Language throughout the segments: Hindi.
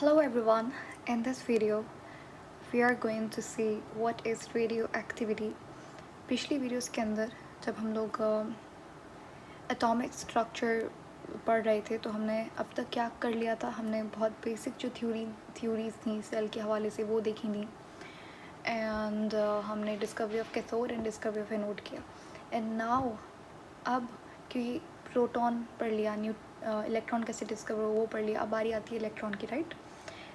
Hello everyone, in this video we are going to see what is radioactivity. पिछली वीडियोस के अंदर जब हम लोग एटॉमिक स्ट्रक्चर पढ़ रहे थे तो हमने अब तक क्या कर लिया था, हमने बहुत बेसिक जो थ्योरीज थी सेल के हवाले से वो देखी थी एंड हमने discovery of cathode and discovery of anode किया एंड नाउ अब क्योंकि प्रोटॉन पढ़ लिया, इलेक्ट्रॉन कैसे डिस्कवर वो पढ़ लिया, अब बारी आती है इलेक्ट्रॉन की, राइट।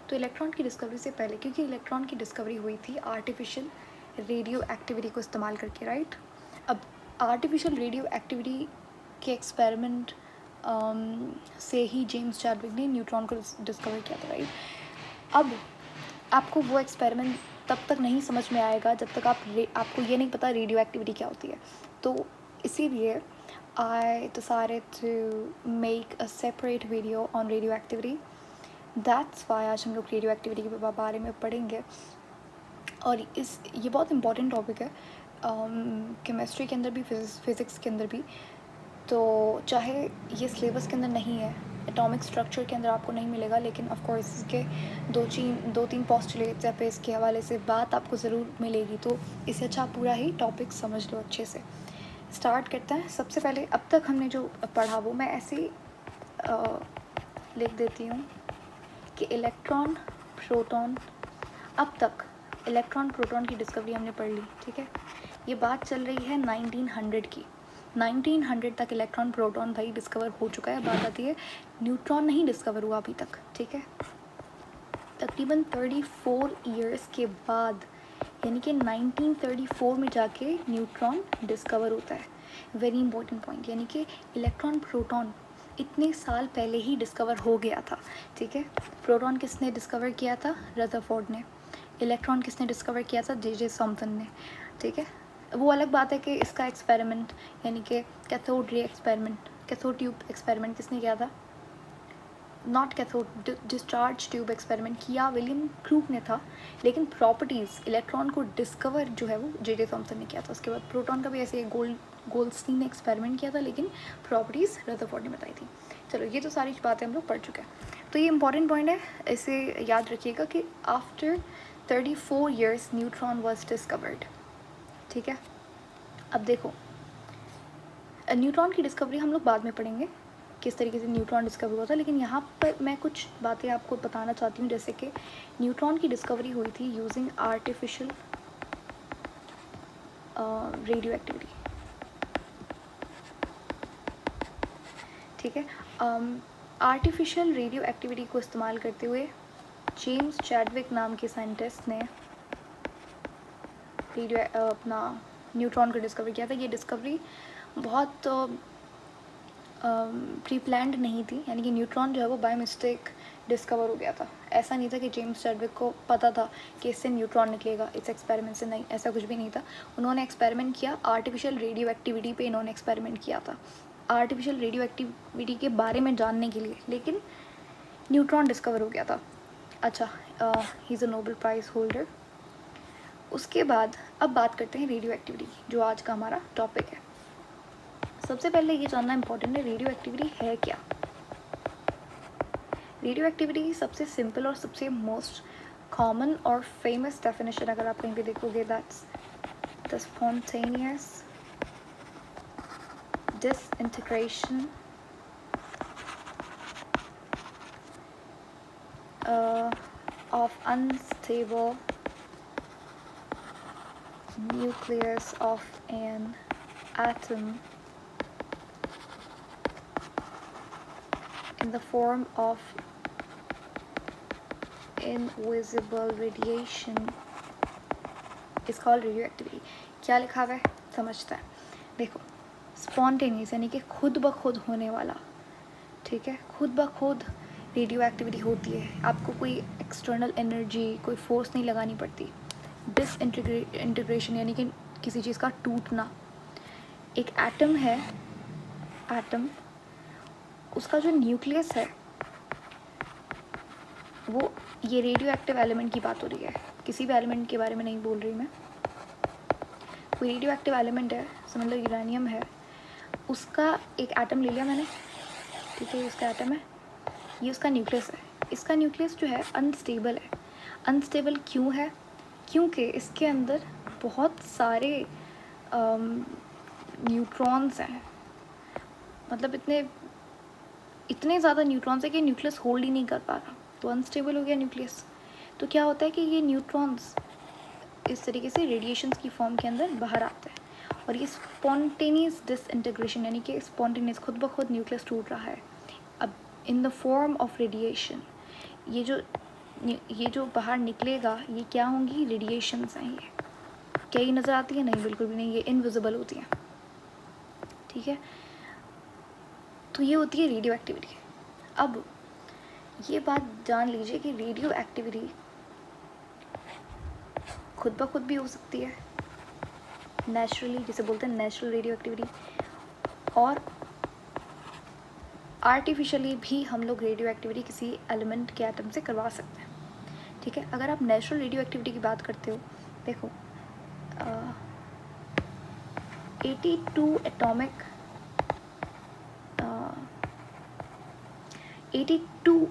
तो इलेक्ट्रॉन की डिस्कवरी से पहले, क्योंकि इलेक्ट्रॉन की डिस्कवरी हुई थी आर्टिफिशियल रेडियो एक्टिविटी को इस्तेमाल करके, राइट। अब आर्टिफिशियल रेडियो एक्टिविटी के एक्सपेरिमेंट से ही जेम्स चैडविक ने न्यूट्रॉन को डिस्कवर किया था, राइट। अब आपको वो एक्सपेरिमेंट तब तक नहीं समझ में आएगा जब तक आपको ये नहीं पता रेडियो एक्टिविटी क्या होती है। तो इसीलिए I decided to make a separate video on radioactivity. That's why आज हम लोग रेडियो एक्टिविटी के बारे में पढ़ेंगे और ये बहुत इम्पॉर्टेंट टॉपिक है केमिस्ट्री के अंदर भी, फिज़िक्स के अंदर भी। तो चाहे ये सिलेबस के अंदर नहीं है, एटॉमिक स्ट्रक्चर के अंदर आपको नहीं मिलेगा, लेकिन ऑफ कोर्स इसके दो तीन पोस्टुलेट्स या फिर इसके हवाले से बात आपको ज़रूर मिलेगी। तो इससे अच्छा पूरा ही टॉपिक समझ लो अच्छे से। स्टार्ट करते हैं। सबसे पहले अब तक हमने जो पढ़ा वो मैं ऐसे ही लिख देती हूँ कि इलेक्ट्रॉन प्रोटॉन, अब तक इलेक्ट्रॉन प्रोटॉन की डिस्कवरी हमने पढ़ ली, ठीक है। ये बात चल रही है 1900 की। 1900 तक इलेक्ट्रॉन प्रोटॉन भाई डिस्कवर हो चुका है। बात आती है न्यूट्रॉन नहीं डिस्कवर हुआ अभी तक, ठीक है। तकरीबन 34 ईयर्स के बाद, यानी कि 1934 में जाके न्यूट्रॉन डिस्कवर होता है। वेरी इंपॉर्टेंट पॉइंट, यानी कि इलेक्ट्रॉन प्रोटॉन इतने साल पहले ही डिस्कवर हो गया था, ठीक है। प्रोटॉन किसने डिस्कवर किया था? रदरफोर्ड ने। इलेक्ट्रॉन किसने डिस्कवर किया था? जे थॉमसन ने, ठीक है। वो अलग बात है कि इसका एक्सपेरिमेंट, यानी कि cathode ray experiment, cathode tube experiment किसने किया था? Naught cathode, discharge tube experiment किया विलियम क्रूक ने था, लेकिन प्रॉपर्टीज़ इलेक्ट्रॉन को डिस्कवर जो है वो जे थॉमसन ने किया था। उसके बाद प्रोटॉन का भी ऐसे एक गोल्डस्टीन ने एक्सपेरिमेंट किया था, लेकिन प्रॉपर्टीज़ रदरफोर्ड ने बताई थी। चलो, ये तो सारी बातें हम लोग पढ़ चुके हैं। तो ये इंपॉर्टेंट पॉइंट है, इसे याद रखिएगा कि after 34 years neutron was discovered, ठीक है। अब देखो, न्यूट्रॉन की डिस्कवरी हम लोग बाद में पढ़ेंगे किस तरीके से न्यूट्रॉन डिस्कवर हुआ था, लेकिन यहाँ पर मैं कुछ बातें आपको बताना चाहती हूँ। जैसे कि न्यूट्रॉन की डिस्कवरी हुई थी यूजिंग आर्टिफिशियल रेडियो एक्टिविटी, ठीक है। आर्टिफिशियल रेडियो एक्टिविटी को इस्तेमाल करते हुए जेम्स चैडविक नाम के साइंटिस्ट ने अपना न्यूट्रॉन को डिस्कवर किया था। ये डिस्कवरी बहुत प्री प्लान्ड नहीं थी, यानी कि न्यूट्रॉन जो है वो बाय मिस्टेक डिस्कवर हो गया था। ऐसा नहीं था कि जेम्स चैडविक को पता था कि इससे न्यूट्रॉन निकलेगा इस एक्सपेरिमेंट से, नहीं, ऐसा कुछ भी नहीं था। उन्होंने एक्सपेरिमेंट किया, आर्टिफिशियल रेडियो एक्टिविटी पे इन्होंने एक्सपेरिमेंट किया था, आर्टिफिशियल रेडियो एक्टिविटी के बारे में जानने के लिए, लेकिन न्यूट्रॉन डिस्कवर हो गया था। अच्छा, he is a Nobel prize holder. उसके बाद अब बात करते हैं रेडियो एक्टिविटी, जो आज का हमारा टॉपिक है। सबसे पहले ये जानना इम्पोर्टेंट है, रेडियो एक्टिविटी है क्या। रेडियो एक्टिविटी सबसे सिंपल और सबसे मोस्ट कॉमन और फेमस डेफिनेशन अगर आप कहीं पे देखोगे, that's the spontaneous disintegration of unstable nucleus of an atom in the form of invisible radiation is called radioactivity. क्या लिखा हुआ है समझता है? देखो, स्पॉन्टेनियस यानी कि खुद ब खुद होने वाला, ठीक है। खुद ब खुद रेडियो एक्टिविटी होती है, आपको कोई एक्सटर्नल एनर्जी, कोई फोर्स नहीं लगानी पड़ती। डिसइंटीग्रेशन यानी कि किसी चीज़ का टूटना। एक एटम है, एटम, उसका जो न्यूक्लियस है वो, ये रेडियो एक्टिव एलिमेंट की बात हो रही है, किसी भी एलिमेंट के बारे में नहीं बोल रही मैं। कोई रेडियो एक्टिव एलिमेंट है, समझ लो यूरेनियम है, उसका एक एटम ले लिया मैंने, ठीक है, उसका एटम है, ये उसका न्यूक्लियस है। इसका न्यूक्लियस जो है अनस्टेबल है। अनस्टेबल क्यों है? क्योंकि इसके अंदर बहुत सारे न्यूट्रॉन्स हैं, मतलब इतने ज़्यादा न्यूट्रॉन्स है कि न्यूक्लियस होल्ड ही नहीं कर पा रहा, तो अनस्टेबल हो गया न्यूक्लियस। तो क्या होता है कि ये न्यूट्रॉन्स इस तरीके से रेडिएशंस की फॉर्म के अंदर बाहर आते हैं, और ये स्पॉन्टेनियस डिसइंटीग्रेशन, यानी कि स्पॉन्टेनियस खुद ब खुद न्यूक्लियस टूट रहा है अब in the form of radiation. ये जो बाहर निकलेगा ये क्या होंगी? रेडिएशंस हैं। ये क्या ये नज़र आती है? नहीं, बिल्कुल भी नहीं, ये इनविजिबल होती हैं। ठीक है, तो ये होती है रेडियो एक्टिविटी। अब ये बात जान लीजिए कि रेडियो एक्टिविटी खुद ब खुद भी हो सकती है नेचुरली, जिसे बोलते हैं नेचुरल रेडियो एक्टिविटी, और आर्टिफिशियली भी हम लोग रेडियो एक्टिविटी किसी एलिमेंट के एटम से करवा सकते हैं। ठीक है, अगर आप नेचुरल रेडियो एक्टिविटी की बात करते हो, देखो 82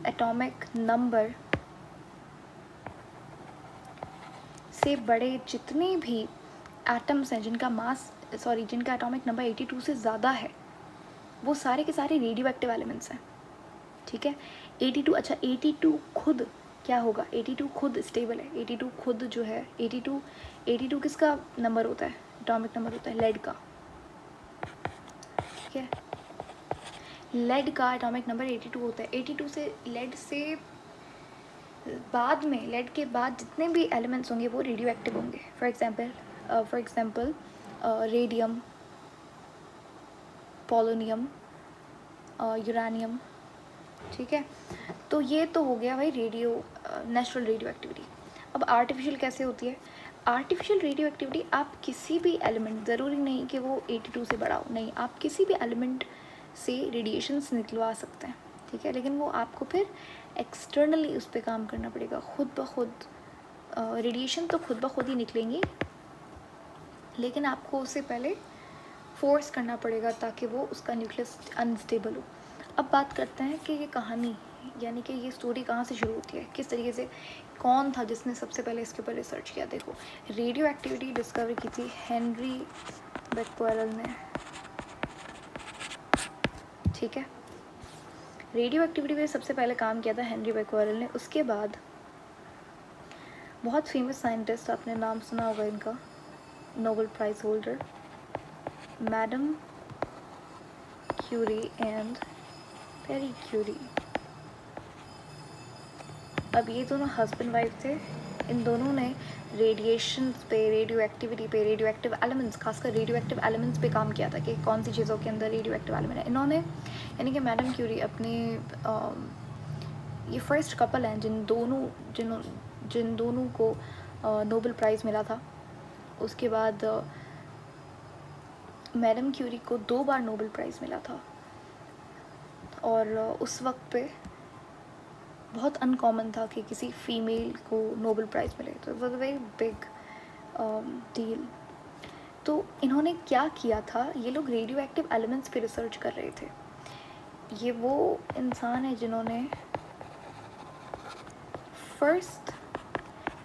एटॉमिक नंबर से बड़े जितने भी एटम्स हैं जिनका एटॉमिक नंबर 82 से ज़्यादा है, वो सारे के सारे रेडियो एक्टिव एलिमेंट्स हैं। ठीक है, 82, अच्छा 82 खुद क्या होगा? 82 खुद स्टेबल है। 82 खुद जो है 82 किसका नंबर होता है? एटॉमिक नंबर होता है लेड का। ठीक है, लेड का एटॉमिक नंबर 82 होता है। 82 से लेड के बाद जितने भी एलिमेंट्स होंगे वो रेडियो एक्टिव होंगे। For example radium, polonium, uranium. ठीक है, तो ये तो हो गया भाई नेचुरल रेडियो एक्टिविटी। अब आर्टिफिशियल कैसे होती है? आर्टिफिशियल रेडियो एक्टिविटी आप किसी भी एलिमेंट, ज़रूरी नहीं कि वो 82 से बड़ा हो, नहीं, आप किसी भी एलिमेंट से रेडिएशंस निकलवा सकते हैं। ठीक है, लेकिन वो आपको फिर एक्सटर्नली उस पर काम करना पड़ेगा। खुद ब खुद रेडिएशन तो खुद ब खुद ही निकलेंगी, लेकिन आपको उससे पहले फोर्स करना पड़ेगा ताकि वो उसका न्यूक्लियस अनस्टेबल हो। अब बात करते हैं कि ये कहानी, यानी कि ये स्टोरी कहाँ से शुरू होती है, किस तरीके से, कौन था जिसने सबसे पहले इसके ऊपर रिसर्च किया। देखो, रेडियो एक्टिविटी डिस्कवर की थी हेनरी बेक्वेरेल ने। ठीक है, रेडियो एक्टिविटी पे सबसे पहले काम किया था हेनरी बेक्वेरेल ने। उसके बाद बहुत फेमस साइंटिस्ट, आपने नाम सुना होगा इनका, Nobel prize holder madam Curie and Pierre Curie. अब ये दोनों हस्बैंड वाइफ थे। इन दोनों ने रेडिएशंस पे, रेडियो एक्टिविटी पे, रेडियो एक्टिव एलिमेंट्स, खासकर रेडियो एक्टिव एलिमेंट्स पे काम किया था कि कौन सी चीज़ों के अंदर रेडियो एक्टिव एलिमेंट है। इन्होंने, यानी कि मैडम क्यूरी अपने ये फर्स्ट कपल हैं जिन दोनों को नोबेल प्राइज़ मिला था। उसके बाद मैडम क्यूरी को 2 बार नोबेल प्राइज़ मिला था, और उस वक्त पे बहुत अनकॉमन था कि किसी फीमेल को नोबेल प्राइज़ मिले, तो it was a very big deal. तो इन्होंने क्या किया था, ये लोग रेडियो एक्टिव एलिमेंट्स पे रिसर्च कर रहे थे। ये वो इंसान है जिन्होंने फर्स्ट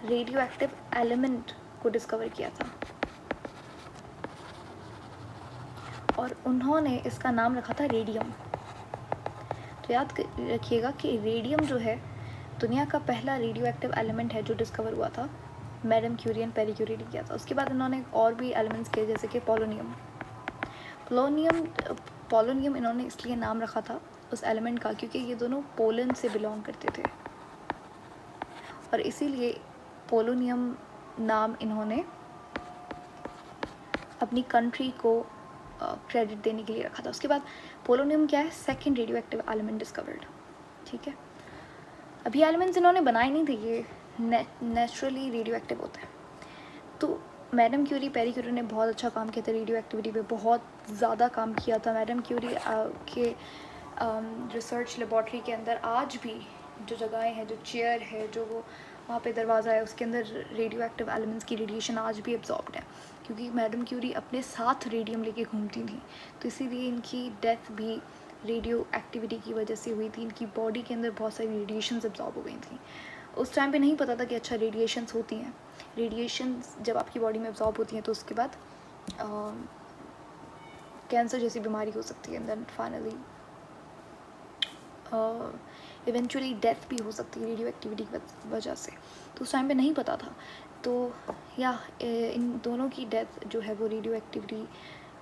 रेडियो एक्टिव एलिमेंट को डिस्कवर किया था, और उन्होंने इसका नाम रखा था रेडियम। तो याद रखिएगा कि रेडियम जो है दुनिया का पहला रेडियो एक्टिव एलिमेंट है जो डिस्कवर हुआ था, madam Curie and Pierre Curie ने किया था। उसके बाद इन्होंने और भी एलिमेंट्स किए, जैसे कि पोलोनियम इन्होंने इसलिए नाम रखा था उस एलिमेंट का क्योंकि ये दोनों पोलैंड से बिलोंग करते थे, और इसीलिए पोलोनियम नाम इन्होंने अपनी कंट्री को क्रेडिट देने के लिए रखा था। उसके बाद पोलोनियम क्या है? Second radio active element discovered. ठीक है, अभी एलिमेंट्स इन्होंने बनाए नहीं थे, ये नेचुरली रेडियो एक्टिव होते हैं। तो मैडम क्यूरी, पेरी क्यूरी ने बहुत अच्छा काम किया था रेडियो एक्टिविटी पे, बहुत ज़्यादा काम किया था। मैडम क्यूरी के रिसर्च लेबॉर्ट्री के अंदर आज भी जो जगहें हैं, जो चेयर है, जो वो वहाँ पे दरवाज़ा है, उसके अंदर रेडियो एक्टिव एलिमेंट्स की रेडिएशन आज भी एब्जॉर्ब्ड है, क्योंकि मैडम क्यूरी अपने साथ रेडियम लेके घूमती थी। तो इसीलिए इनकी डेथ भी रेडियो एक्टिविटी की वजह से हुई थी। इनकी बॉडी के अंदर बहुत सारी रेडिएशंस एब्जॉर्ब हो गई थी। उस टाइम पे नहीं पता था कि अच्छा रेडिएशंस होती हैं। रेडिएशंस जब आपकी बॉडी में एब्जॉर्ब होती हैं तो उसके बाद कैंसर जैसी बीमारी हो सकती है, देन फाइनली इवेंचुअली डेथ भी हो सकती है रेडियो एक्टिविटी की वजह से। तो उस टाइम पे नहीं पता था। तो या इन दोनों की डेथ जो है वो रेडियो एक्टिविटी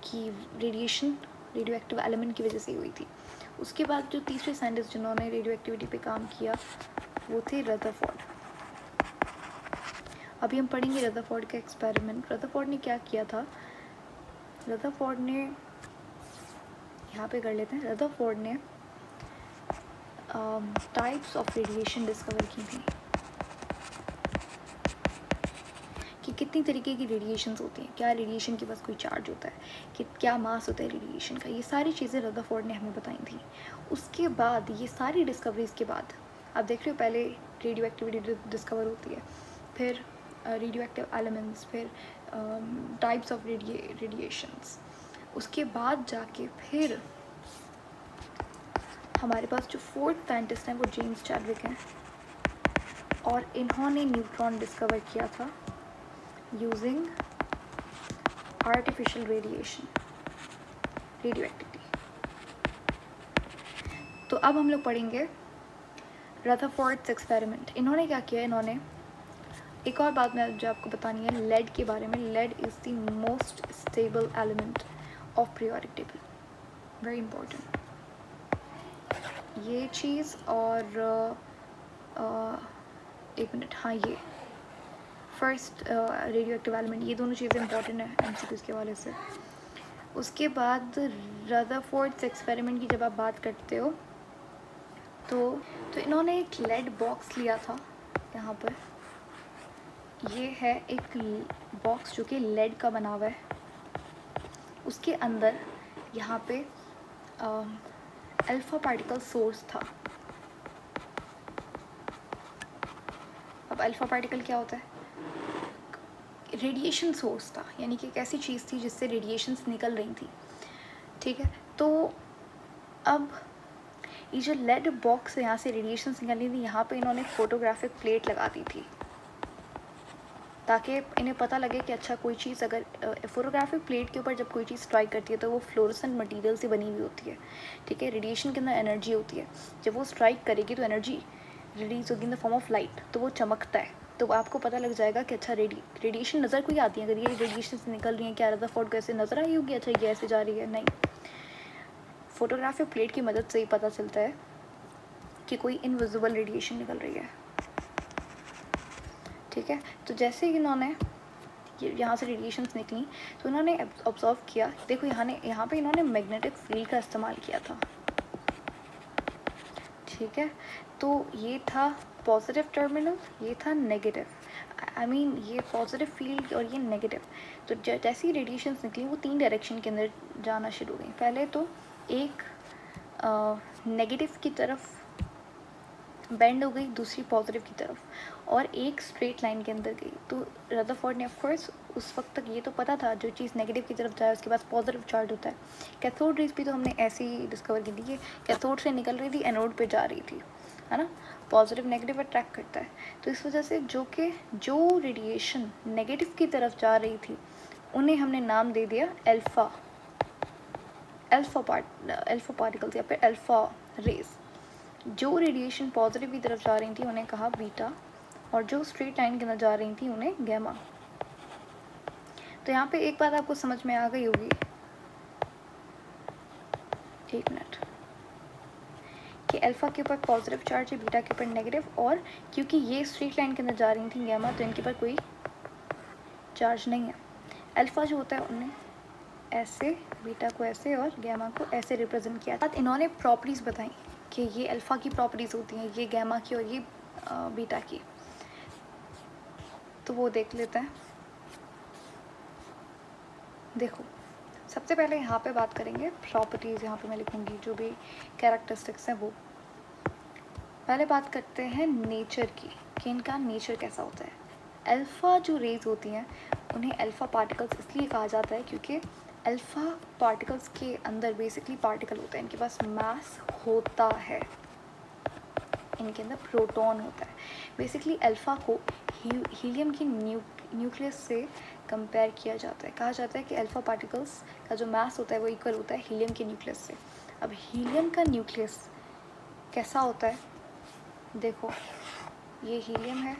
की रेडियो एक्टिव एलिमेंट की वजह से हुई थी। उसके बाद जो तीसरे साइंटिस्ट जिन्होंने रेडियो एक्टिविटी पे काम किया वो थे रदरफोर्ड। अभी हम पढ़ेंगे रदरफोर्ड का एक्सपेरिमेंट। रदरफोर्ड ने क्या किया था, रदरफोर्ड ने यहाँ पे कर लेते हैं। रदरफोर्ड ने टाइप्स ऑफ रेडिएशन डिस्कवर की थी कि कितनी तरीके की रेडिएशंस होती हैं, क्या रेडिएशन के पास कोई चार्ज होता है, कि क्या मास होता है रेडिएशन का। ये सारी चीज़ें रदरफोर्ड ने हमें बताई थी। उसके बाद ये सारी डिस्कवरीज के बाद आप देख रहे हो पहले रेडियो एक्टिविटी डिस्कवर होती है, फिर रेडियो एक्टिव एलिमेंट्स, फिर टाइप्स ऑफ रेडिएशंस। उसके बाद जाके फिर हमारे पास जो फोर्थ साइंटिस्ट हैं वो जेम्स चैडविक हैं, और इन्होंने न्यूट्रॉन डिस्कवर किया था using artificial radiation, radio activity. तो अब हम लोग पढ़ेंगे रदरफोर्ड्स एक्सपेरिमेंट। इन्होंने क्या किया, इन्होंने एक और बात मैं जो आपको बतानी है लेड के बारे में। Lead is the most stable element of periodic table, very important ये चीज़। और एक मिनट, हाँ ये फर्स्ट रेडियो एक्टिव एलिमेंट, ये दोनों चीज़ें इंपॉर्टेंट है एमसीक्यूज़ के हवाले से। उसके बाद रदरफोर्ड्स एक्सपेरिमेंट की जब आप बात करते हो तो इन्होंने एक लेड बॉक्स लिया था। यहाँ पर ये है एक बॉक्स जो कि लेड का बना हुआ है। उसके अंदर यहाँ पे अल्फ़ा पार्टिकल सोर्स था। अब अल्फ़ा पार्टिकल क्या होता है, रेडिएशन सोर्स था, यानी कि एक ऐसी चीज़ थी जिससे रेडिएशंस निकल रही थी। ठीक है, तो अब ये जो लेड बॉक्स है यहाँ से रेडिएशंस निकल रही थी, यहाँ पे इन्होंने फोटोग्राफिक प्लेट लगा दी थी ताकि इन्हें पता लगे कि अच्छा कोई चीज़ अगर फोटोग्राफिक प्लेट के ऊपर जब कोई चीज़ स्ट्राइक करती है तो वो फ्लोरेसेंट मटेरियल से बनी हुई होती है। ठीक है, रेडिएशन के अंदर एनर्जी होती है, जब वो स्ट्राइक करेगी तो एनर्जी रिलीज होगी in the form of light, तो वो चमकता है। तो आपको पता लग जाएगा कि अच्छा रेडिएशन नज़र कोई आती है, अगर ये रेडिएशन से निकल रही है, क्या रदरफोर्ड को ऐसे नज़र आई होगी अच्छा ये ऐसे जा रही है, नहीं। फोटोग्राफिक प्लेट की मदद से ही पता चलता है कि कोई इनविजिबल रेडिएशन निकल रही है। ठीक है, तो जैसे इन्होंने यहाँ से रेडिएशंस निकली तो इन्होंने ऑब्जर्व किया, देखो यहाँ पे इन्होंने मैग्नेटिक फील्ड का इस्तेमाल किया था। ठीक है, तो ये था पॉजिटिव टर्मिनल, ये था नेगेटिव। आई मीन ये पॉजिटिव फील्ड और ये नेगेटिव। तो जैसी रेडिएशंस निकली वो 3 डायरेक्शन के अंदर जाना शुरू हो गई। पहले तो एक नेगेटिव की तरफ बेंड हो गई, दूसरी पॉजिटिव की तरफ, और एक स्ट्रेट लाइन के अंदर गई। तो रदरफोर्ड ने ऑफकोर्स उस वक्त तक ये तो पता था जो चीज़ नेगेटिव की तरफ जाए उसके पास पॉजिटिव चार्ज होता है। कैथोड रेज भी तो हमने ऐसे ही डिस्कवर की थी कि कैथोड से निकल रही थी, एनोड पे जा रही थी, है ना। पॉजिटिव नेगेटिव अट्रैक्ट करता है, तो इस वजह से जो रेडिएशन नेगेटिव की तरफ जा रही थी उन्हें हमने नाम दे दिया अल्फ़ा पार्टिकल्स या फिर अल्फ़ा रेज। जो रेडिएशन पॉजिटिव की तरफ जा रही थी उन्हें कहा बीटा, और जो स्ट्रेट लाइन के अंदर जा रही थी उन्हें गैमा। तो यहाँ पे एक बात आपको समझ में आ गई होगी, एक मिनट, कि अल्फ़ा के ऊपर पॉजिटिव चार्ज है, बीटा के ऊपर नेगेटिव, और क्योंकि ये स्ट्रेट लाइन के अंदर जा रही थी गैमा, तो इनके ऊपर कोई चार्ज नहीं है। अल्फ़ा जो होता है उन्हें ऐसे, बीटा को ऐसे और गैमा को ऐसे रिप्रेजेंट किया था। इन्होंने प्रॉपर्टीज़ बताई कि ये अल्फ़ा की प्रॉपर्टीज़ होती हैं, ये गैमा की और ये बीटा की। तो वो देख लेते हैं। देखो, सबसे पहले यहाँ पे बात करेंगे प्रॉपर्टीज़, यहाँ पे मैं लिखूँगी जो भी कैरेक्टरिस्टिक्स हैं वो। पहले बात करते हैं नेचर की, कि इनका नेचर कैसा होता है। अल्फ़ा जो रेज होती हैं उन्हें अल्फ़ा पार्टिकल्स इसलिए कहा जाता है क्योंकि अल्फ़ा पार्टिकल्स के अंदर बेसिकली पार्टिकल होता है, इनके पास मास होता है, इनके अंदर प्रोटॉन होता है। बेसिकली अल्फ़ा को हीलियम की न्यूक्लियस से कंपेयर किया जाता है। कहा जाता है कि अल्फ़ा पार्टिकल्स का जो मास होता है वो इक्वल होता है हीलियम के न्यूक्लियस से। अब हीलियम का न्यूक्लियस कैसा होता है, देखो ये हीलियम है,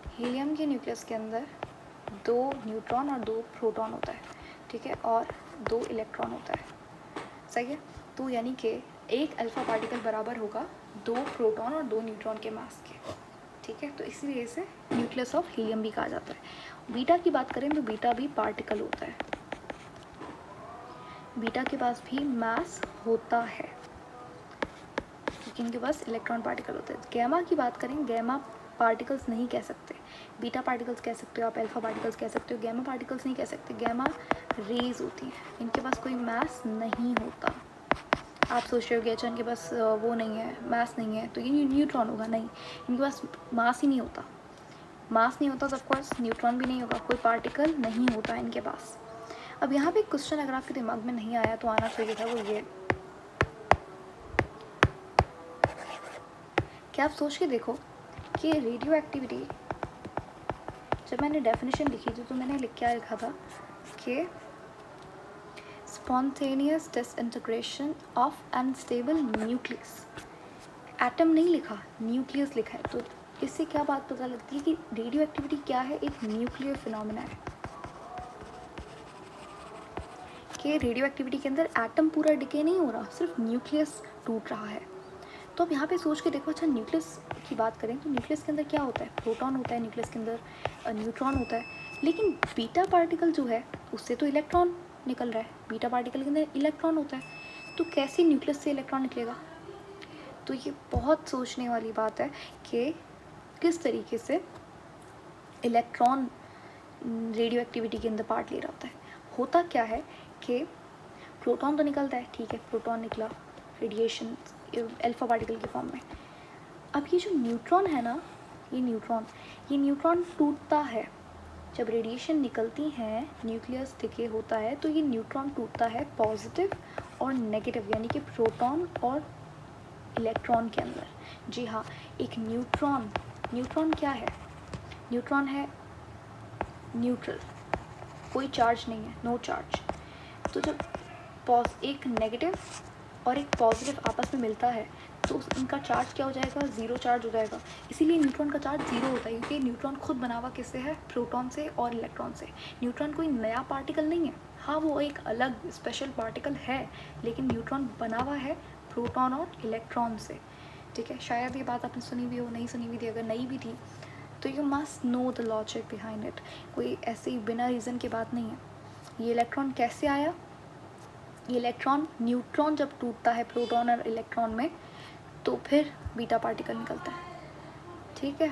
हीलियम के न्यूक्लियस के अंदर 2 न्यूट्रॉन और 2 प्रोटॉन होता है, ठीक है, और 2 इलेक्ट्रॉन होता है, सही है। तो यानी कि एक अल्फ़ा पार्टिकल बराबर होगा 2 प्रोटॉन और 2 न्यूट्रॉन के मास के, ठीक है। तो इसीलिए इसे न्यूक्लियस ऑफ हीलियम भी कहा जाता है। बीटा की बात करें तो बीटा भी पार्टिकल होता है, बीटा के पास भी मास होता है क्योंकि इनके पास इलेक्ट्रॉन पार्टिकल होते हैं। गैमा की बात करें, गैमा पार्टिकल्स नहीं कह सकते, बीटा पार्टिकल्स कह सकते हो आप, अल्फ़ा पार्टिकल्स कह सकते हो, गैमा पार्टिकल्स नहीं कह सकते। गैमा रेज होती हैं, इनके पास कोई मास नहीं होता। आप सोच रहे हो कि अच्छा इनके पास वो नहीं है, मास नहीं है तो ये न्यूट्रॉन होगा, नहीं, इनके पास मास ही नहीं होता। मास नहीं होता तो ऑफकोर्स न्यूट्रॉन भी नहीं होगा, कोई पार्टिकल नहीं होता इनके पास। अब यहाँ पे क्वेश्चन अगर आपके दिमाग में नहीं आया तो आना चाहिए था, वो ये कि आप सोच के देखो कि रेडियो एक्टिविटी, जब मैंने डेफिनेशन लिखी थी तो मैंने क्या लिखा था कि spontaneous disintegration of unstable nucleus, atom नहीं लिखा, न्यूक्लियस लिखा है। तो इससे क्या बात पता लगती है कि रेडियो एक्टिविटी क्या है, एक न्यूक्लियर फिनोमेना है कि रेडियो एक्टिविटी के अंदर एटम पूरा डिके नहीं हो रहा, सिर्फ न्यूक्लियस टूट रहा है। तो अब यहाँ पे सोच के देखो, अच्छा न्यूक्लियस की बात करें तो न्यूक्लियस के अंदर क्या होता है, प्रोटॉन होता है, न्यूक्लियस के अंदर न्यूट्रॉन होता है, लेकिन बीटा पार्टिकल जो है उससे तो इलेक्ट्रॉन निकल रहा है, बीटा पार्टिकल के अंदर इलेक्ट्रॉन होता है, तो कैसे न्यूक्लियस से इलेक्ट्रॉन निकलेगा। तो ये बहुत सोचने वाली बात है कि किस तरीके से इलेक्ट्रॉन रेडियो एक्टिविटी के अंदर पार्ट ले रहा होता है। होता क्या है कि प्रोटॉन तो निकलता है, ठीक है, प्रोटॉन निकला रेडिएशन अल्फ़ा पार्टिकल के फॉर्म में। अब ये जो न्यूट्रॉन है ना, ये न्यूट्रॉन टूटता है, जब रेडिएशन निकलती है, न्यूक्लियस डिके होता है, तो ये न्यूट्रॉन टूटता है पॉजिटिव और नेगेटिव, यानी कि प्रोटॉन और इलेक्ट्रॉन के अंदर। जी हाँ, एक न्यूट्रॉन क्या है, न्यूट्रॉन है न्यूट्रल, कोई चार्ज नहीं है, नो चार्ज। तो जब एक नेगेटिव और एक पॉजिटिव आपस में मिलता है तो इनका चार्ज क्या हो जाएगा, ज़ीरो चार्ज हो जाएगा। इसीलिए न्यूट्रॉन का चार्ज ज़ीरो होता है, क्योंकि न्यूट्रॉन खुद बना हुआ किससे है, प्रोटॉन से और इलेक्ट्रॉन से। न्यूट्रॉन कोई नया पार्टिकल नहीं है, हाँ वो एक अलग स्पेशल पार्टिकल है, लेकिन न्यूट्रॉन बना हुआ है प्रोटॉन और इलेक्ट्रॉन से, ठीक है। शायद ये बात आपने सुनी भी हो, नहीं सुनी भी थी, अगर नहीं भी थी तो you must know the logic behind it, कोई ऐसी बिना रीज़न की बात नहीं है। ये इलेक्ट्रॉन कैसे आया, ये इलेक्ट्रॉन, न्यूट्रॉन जब टूटता है प्रोटॉन और इलेक्ट्रॉन में तो फिर बीटा पार्टिकल निकलता है, ठीक है।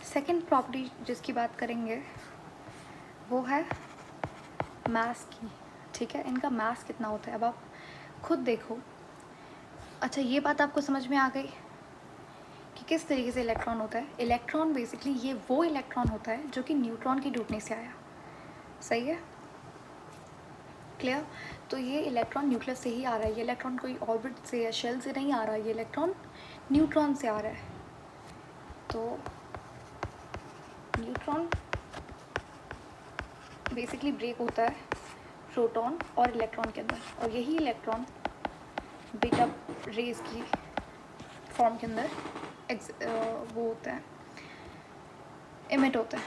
सेकंड प्रॉपर्टी जिसकी बात करेंगे वो है मास की, ठीक है। इनका मास कितना होता है, अब आप खुद देखो। अच्छा ये बात आपको समझ में आ गई कि किस तरीके से इलेक्ट्रॉन होता है। इलेक्ट्रॉन बेसिकली ये वो इलेक्ट्रॉन होता है जो कि न्यूट्रॉन की टूटने से आया, सही है, क्लियर। तो ये इलेक्ट्रॉन न्यूक्लियस से ही आ रहा है, ये इलेक्ट्रॉन कोई ऑर्बिट से या शेल से नहीं आ रहा है, ये इलेक्ट्रॉन न्यूट्रॉन से आ रहा है। तो न्यूट्रॉन बेसिकली ब्रेक होता है प्रोटॉन और इलेक्ट्रॉन के अंदर, और यही इलेक्ट्रॉन बीटा रेज की फॉर्म के अंदर वो होता है, इमिट होता है।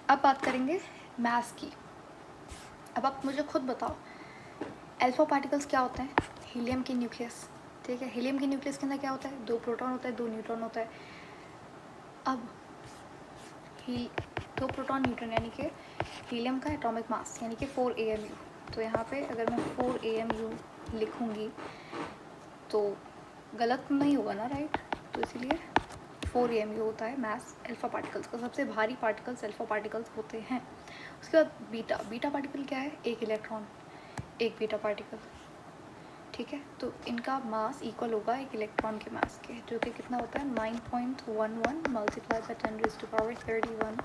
अब बात करेंगे मास की। अब आप मुझे खुद बताओ, अल्फ़ा पार्टिकल्स क्या होते हैं, हीलियम के न्यूक्लियस, ठीक है। हीलियम के न्यूक्लियस के अंदर क्या होता है, 2 प्रोटॉन होता है, 2 न्यूट्रॉन होता है। अब 2 प्रोटॉन न्यूट्रॉन यानी कि हीलियम का एटॉमिक मास यानी कि 4 AMU। तो यहाँ पे अगर मैं 4 AMU लिखूँगी तो गलत नहीं होगा ना, राइट। तो इसीलिए 4 AMU होता है मास अल्फ़ा पार्टिकल्स का, सबसे भारी पार्टिकल्स अल्फ़ा पार्टिकल्स होते हैं। उसके बाद बीटा पार्टिकल क्या है, एक इलेक्ट्रॉन एक बीटा पार्टिकल, ठीक है। तो इनका मास इक्वल होगा एक इलेक्ट्रॉन के मास के, जो कि कितना होता है 9.11 मल्टीप्लाई बाई 10⁻31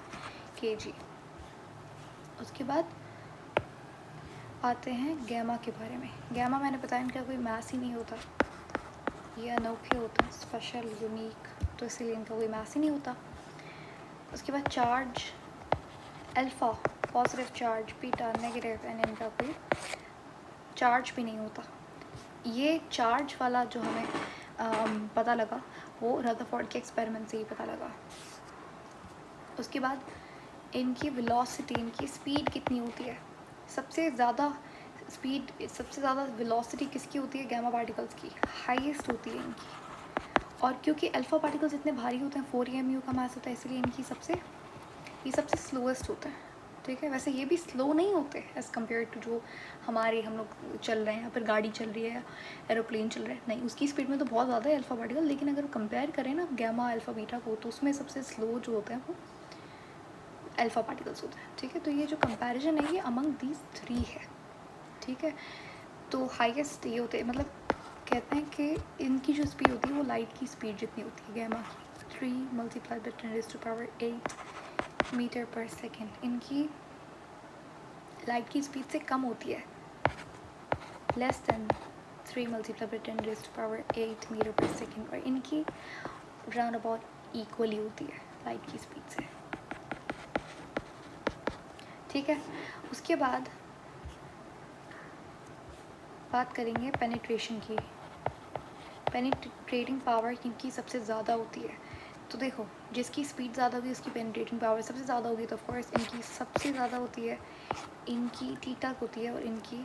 kg। उसके बाद आते हैं गैमा के बारे में। गैमा मैंने बताया इनका कोई मास ही नहीं होता, ये अनोखे होते हैं, स्पेशल, यूनिक, तो इसीलिए इनका कोई मास ही नहीं होता। उसके बाद charge, alpha positive charge, beta negative, and इनका कोई चार्ज भी नहीं होता। ये चार्ज वाला जो हमें पता लगा वो रदरफोर्ड के एक्सपेरिमेंट से ही पता लगा। उसके बाद इनकी वेलोसिटी, इनकी स्पीड कितनी होती है, सबसे ज़्यादा स्पीड, सबसे ज़्यादा वेलोसिटी किसकी होती है, गैमा पार्टिकल्स की हाईएस्ट होती है इनकी। और क्योंकि अल्फ़ा पार्टिकल्स इतने भारी होते हैं, 4 mu का मास होता है, इसलिए इनकी ये सबसे स्लोएस्ट होता है। ठीक है, वैसे ये भी स्लो नहीं होते एज़ कम्पेयर टू जो हम लोग चल रहे हैं, या फिर गाड़ी चल रही है, एरोप्लेन चल रहा है, नहीं, उसकी स्पीड में तो बहुत ज़्यादा है अल्फ़ा पार्टिकल, लेकिन अगर कंपेयर करें ना गैमा अल्फ़ा बीटा को, तो उसमें सबसे स्लो जो होते हैं वो अल्फ़ा पार्टिकल्स होते हैं। ठीक है, तो ये जो कंपैरिजन है ये अमंग दीज 3 है। ठीक है, तो हाईएस्ट ये होते हैं, मतलब कहते हैं कि इनकी जो स्पीड होती है वो लाइट की स्पीड जितनी होती है गैमा की, 3 × 10⁸ मीटर पर सेकेंड। इनकी लाइट की स्पीड से कम होती है, लेस दैन 3 × 10⁸ मीटर पर सेकेंड, और इनकी राउंड अबाउट इक्वली होती है लाइट की स्पीड से। ठीक है, उसके बाद बात करेंगे पेनिट्रेशन की। पेनिट्रेटिंग पावर इनकी सबसे ज़्यादा होती है। तो देखो, जिसकी स्पीड ज़्यादा होगी उसकी पेनिट्रेटिंग पावर सबसे ज़्यादा होगी, तो ऑफकोर्स इनकी सबसे ज़्यादा होती है, इनकी टी तक होती है, और इनकी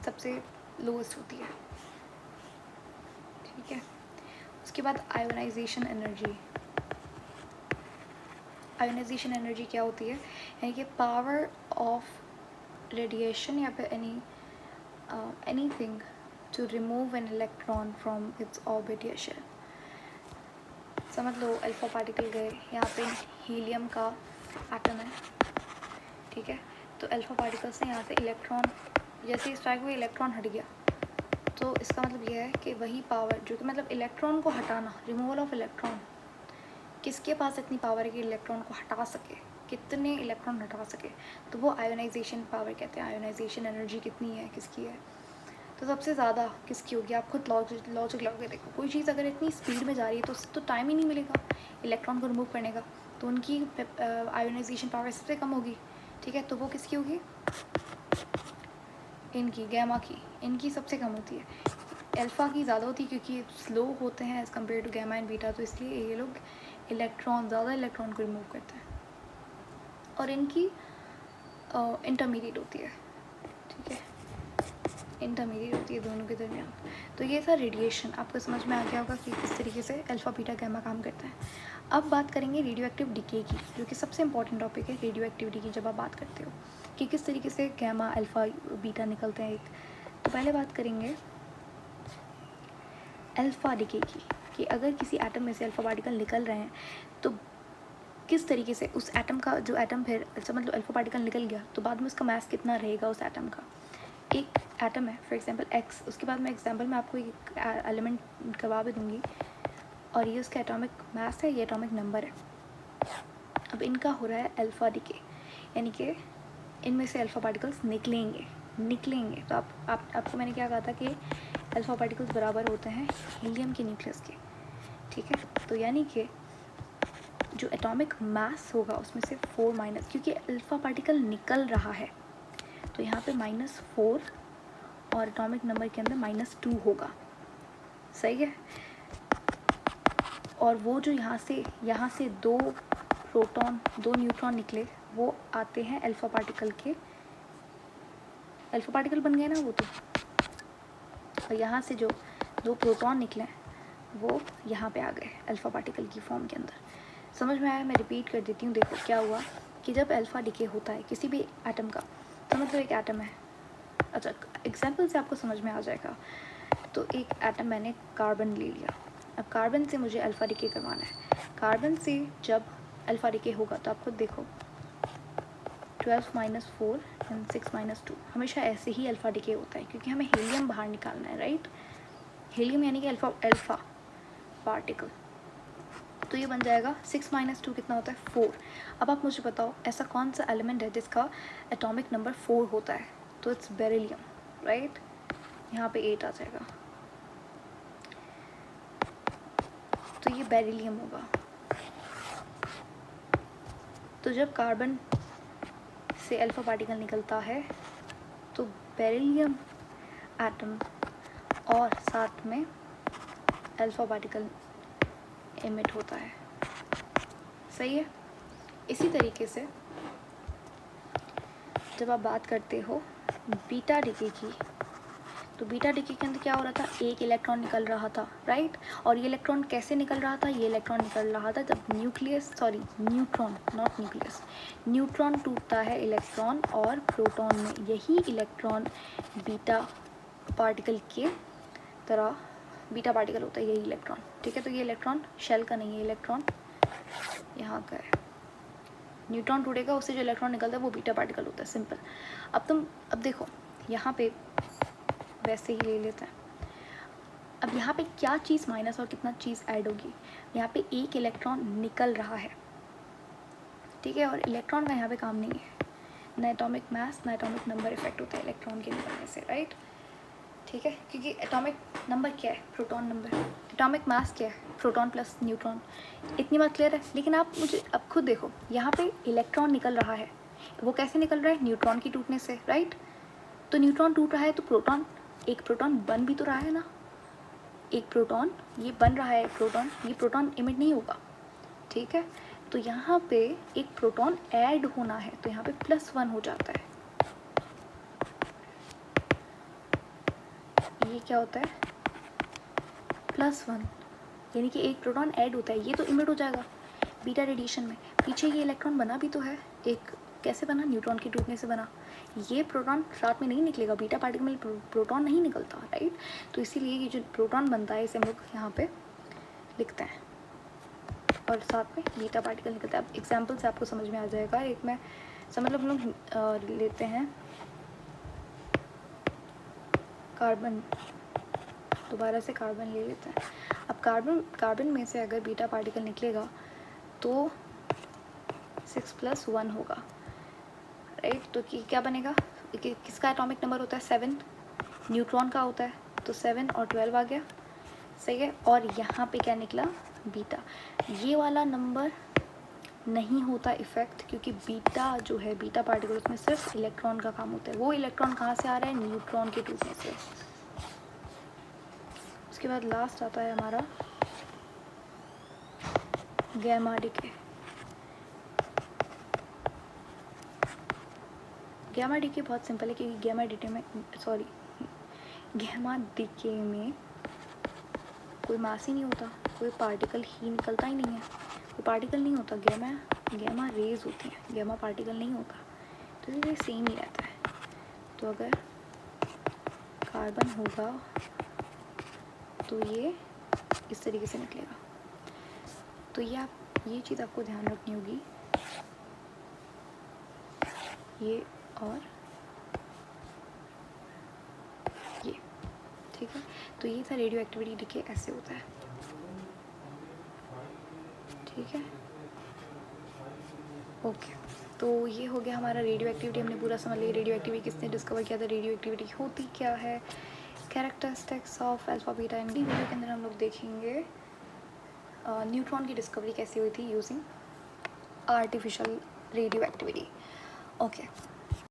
सबसे लोएस्ट होती है। ठीक है, उसके बाद आयोनाइजेशन एनर्जी। आयोनाइजेशन एनर्जी क्या होती है, यानी कि पावर ऑफ रेडिएशन या फिर anything to remove an electron from its orbit या शेल। समझ लो अल्फा पार्टिकल गए, यहाँ पे हीलियम का एटम है। ठीक है, तो अल्फा पार्टिकल से यहाँ से इलेक्ट्रॉन जैसे स्ट्राइक हुआ, इलेक्ट्रॉन हट गया, तो इसका मतलब यह है कि वही पावर जो कि मतलब इलेक्ट्रॉन को हटाना, रिमूवल ऑफ इलेक्ट्रॉन, किसके पास इतनी पावर है कि इलेक्ट्रॉन को हटा सके, कितने इलेक्ट्रॉन हटा सके, तो वो आयोनाइजेशन पावर कहते हैं। आयोनाइजेशन एनर्जी कितनी है, किसकी है, तो सबसे ज़्यादा किसकी होगी, आप खुद लॉजिक लगा के देखो। कोई चीज़ अगर इतनी स्पीड में जा रही है तो उससे तो टाइम ही नहीं मिलेगा इलेक्ट्रॉन को रिमूव करने का, तो उनकी आयोनाइजेशन पावर सबसे कम होगी। ठीक है, तो वो किसकी होगी, इनकी गैमा की, इनकी सबसे कम होती है। अल्फ़ा की ज़्यादा होती है क्योंकि स्लो होते हैं as compare to gamma and beta, तो इसलिए ये लोग ज़्यादा इलेक्ट्रॉन को रिमूव करते हैं, और इनकी इंटरमीडिएट होती है। ठीक है, इंटरमीडिएट होती है दोनों के दरमियान। तो ये था रेडिएशन, आपको समझ में आ गया होगा कि किस तरीके से अल्फ़ा बीटा गैमा काम करता है। अब बात करेंगे रेडियो एक्टिव डिके की, जो कि सबसे इंपॉर्टेंट टॉपिक है रेडियो एक्टिविटी की। जब आप बात करते हो कि किस तरीके से गैमा अल्फ़ा बीटा निकलते हैं तो पहले बात करेंगे अल्फ़ा डिके की, कि अगर किसी एटम में से अल्फ़ा पार्टिकल निकल रहे हैं तो किस तरीके से उस एटम का जो एटम फिर मतलब अल्फ़ा पार्टिकल निकल गया तो बाद में उसका मास कितना रहेगा उस एटम का। एक एटम है फॉर एग्जांपल एक्स, उसके बाद मैं एग्जांपल में आपको एक एलिमेंट करवा भी दूँगी, और ये उसका एटॉमिक मास है, ये एटॉमिक नंबर है। अब इनका हो रहा है अल्फ़ा डिके, यानी कि इनमें से अल्फ़ा पार्टिकल्स निकलेंगे। तो आपको मैंने क्या कहा था कि अल्फ़ा पार्टिकल्स बराबर होते हैं हीलियम के न्यूक्लियस के। ठीक है, तो यानी कि जो एटॉमिक मास होगा उसमें से 4 माइनस, क्योंकि अल्फ़ा पार्टिकल निकल रहा है तो यहाँ पे -4 और एटॉमिक नंबर के अंदर -2 होगा। सही है, और वो जो यहाँ से 2 प्रोटॉन 2 न्यूट्रॉन निकले वो आते हैं अल्फ़ा पार्टिकल के, अल्फ़ा पार्टिकल बन गए ना वो तो, और यहाँ से जो 2 प्रोटॉन निकले वो यहाँ पे आ गए अल्फ़ा पार्टिकल की फॉर्म के अंदर। समझ में आया, मैं रिपीट कर देती हूँ। देखो क्या हुआ कि जब अल्फ़ा डिके होता है किसी भी एटम का, तो मतलब एक एटम है, अच्छा एग्जाम्पल से आपको समझ में आ जाएगा। तो एक एटम मैंने कार्बन ले लिया, अब कार्बन से मुझे अल्फ़ा डिके करवाना है। कार्बन से जब अल्फ़ा डिके होगा तो आप खुद देखो 12 - 4 एंड 6 - 2, हमेशा ऐसे ही अल्फ़ा डिके होता है क्योंकि हमें हीलियम बाहर निकालना है, राइट। हीलियम यानी कि अल्फ़ा पार्टिकल। तो ये बन जाएगा 6 - 2 कितना होता है 4। अब आप मुझे बताओ ऐसा कौन सा एलिमेंट है जिसका एटॉमिक नंबर 4 होता है, तो इट्स बेरिलियम, राइट। यहाँ पे 8 आ जाएगा, तो ये बेरिलियम होगा। तो जब कार्बन से अल्फा पार्टिकल निकलता है तो बेरिलियम एटम और साथ में अल्फा पार्टिकल एमिट होता है, सही है। इसी तरीके से जब आप बात करते हो बीटा डिके की, तो बीटा डिके के अंदर क्या हो रहा था, एक इलेक्ट्रॉन निकल रहा था, राइट। और ये इलेक्ट्रॉन कैसे निकल रहा था, ये इलेक्ट्रॉन निकल रहा था जब न्यूट्रॉन नॉट न्यूक्लियस, न्यूट्रॉन टूटता है इलेक्ट्रॉन और प्रोटॉन में। यही इलेक्ट्रॉन बीटा पार्टिकल के तरह बीटा पार्टिकल होता है, यही इलेक्ट्रॉन, ठीक है। तो ये इलेक्ट्रॉन शेल का नहीं है, इलेक्ट्रॉन यहाँ का है। न्यूट्रॉन टूटेगा, उससे जो इलेक्ट्रॉन निकलता है वो बीटा पार्टिकल होता है, सिंपल। अब देखो यहाँ पे वैसे ही ले लेते हैं। अब यहाँ पे क्या चीज़ माइनस और कितना चीज़ ऐड होगी, यहाँ पे एक इलेक्ट्रॉन निकल रहा है, ठीक है। और इलेक्ट्रॉन का यहाँ पे काम नहीं है, ना एटॉमिक मास ना एटॉमिक नंबर इफेक्ट होता है इलेक्ट्रॉन के निकलने से, राइट, ठीक है। क्योंकि एटॉमिक नंबर क्या है, प्रोटॉन नंबर, एटॉमिक मास क्या है, प्रोटॉन प्लस न्यूट्रॉन। इतनी बात क्लियर है। लेकिन आप मुझे अब खुद देखो, यहाँ पे इलेक्ट्रॉन निकल रहा है, वो कैसे निकल रहा है, न्यूट्रॉन की टूटने से, राइट। तो न्यूट्रॉन टूट रहा है तो प्रोटॉन, एक प्रोटॉन बन भी तो रहा है ना, एक प्रोटॉन ये बन रहा है, प्रोटॉन, ये प्रोटॉन इमिट नहीं होगा, ठीक है। तो यहाँ पे एक प्रोटॉन ऐड होना है, तो यहाँ पे +1 हो जाता है। ये क्या होता है, +1, यानी कि एक प्रोटॉन ऐड होता है, ये तो इमिट हो जाएगा बीटा रेडिएशन में। पीछे ये इलेक्ट्रॉन बना भी तो है, एक कैसे बना, न्यूट्रॉन की टूटने से बना। ये प्रोटॉन साथ में नहीं निकलेगा, बीटा पार्टिकल में प्रोटॉन नहीं निकलता, राइट। तो इसीलिए ये जो प्रोटॉन बनता है इसे हम लोग यहाँ पे लिखते हैं, और साथ में बीटा पार्टिकल निकलता है। अब एग्जाम्पल से आपको समझ में आ जाएगा। एक मैं समझ लो हम लोग लेते हैं कार्बन, दोबारा से कार्बन ले लेते हैं। अब कार्बन में से अगर बीटा पार्टिकल निकलेगा तो 6 + 1 होगा, राइट। तो क्या बनेगा, किसका एटॉमिक नंबर होता है 7, न्यूट्रॉन का होता है, तो 7 और 12 आ गया, सही है। और यहाँ पे क्या निकला, बीटा। ये वाला नंबर नहीं होता इफेक्ट, क्योंकि बीटा जो है, बीटा पार्टिकल, उसमें सिर्फ इलेक्ट्रॉन का काम होता है। वो इलेक्ट्रॉन कहाँ से आ रहा है, न्यूट्रॉन के टूटने से। उसके बाद लास्ट आता है हमारा गैमा डिके। गैमा डिके बहुत सिंपल है, क्योंकि गैमा डिके में कोई मास ही नहीं होता, कोई पार्टिकल ही निकलता ही नहीं है, कोई पार्टिकल नहीं होता। गैमा रेज होती हैं, गैमा पार्टिकल नहीं होता, तो ये सेम ही रहता है। तो अगर कार्बन होगा तो ये इस तरीके से निकलेगा। तो ये चीज़ आपको ध्यान रखनी होगी, ये और ये, ठीक है। तो ये था रेडियो एक्टिविटी डिके, ऐसे होता है, ठीक है, ओके। तो ये हो गया हमारा रेडियो एक्टिविटी, हमने पूरा समझ लिया रेडियो एक्टिविटी किसने डिस्कवर किया था, रेडियो एक्टिविटी होती क्या है, characteristics of alpha beta and D. Video के अंदर हम लोग देखेंगे न्यूट्रॉन की डिस्कवरी कैसे हुई थी using artificial radio activity, okay.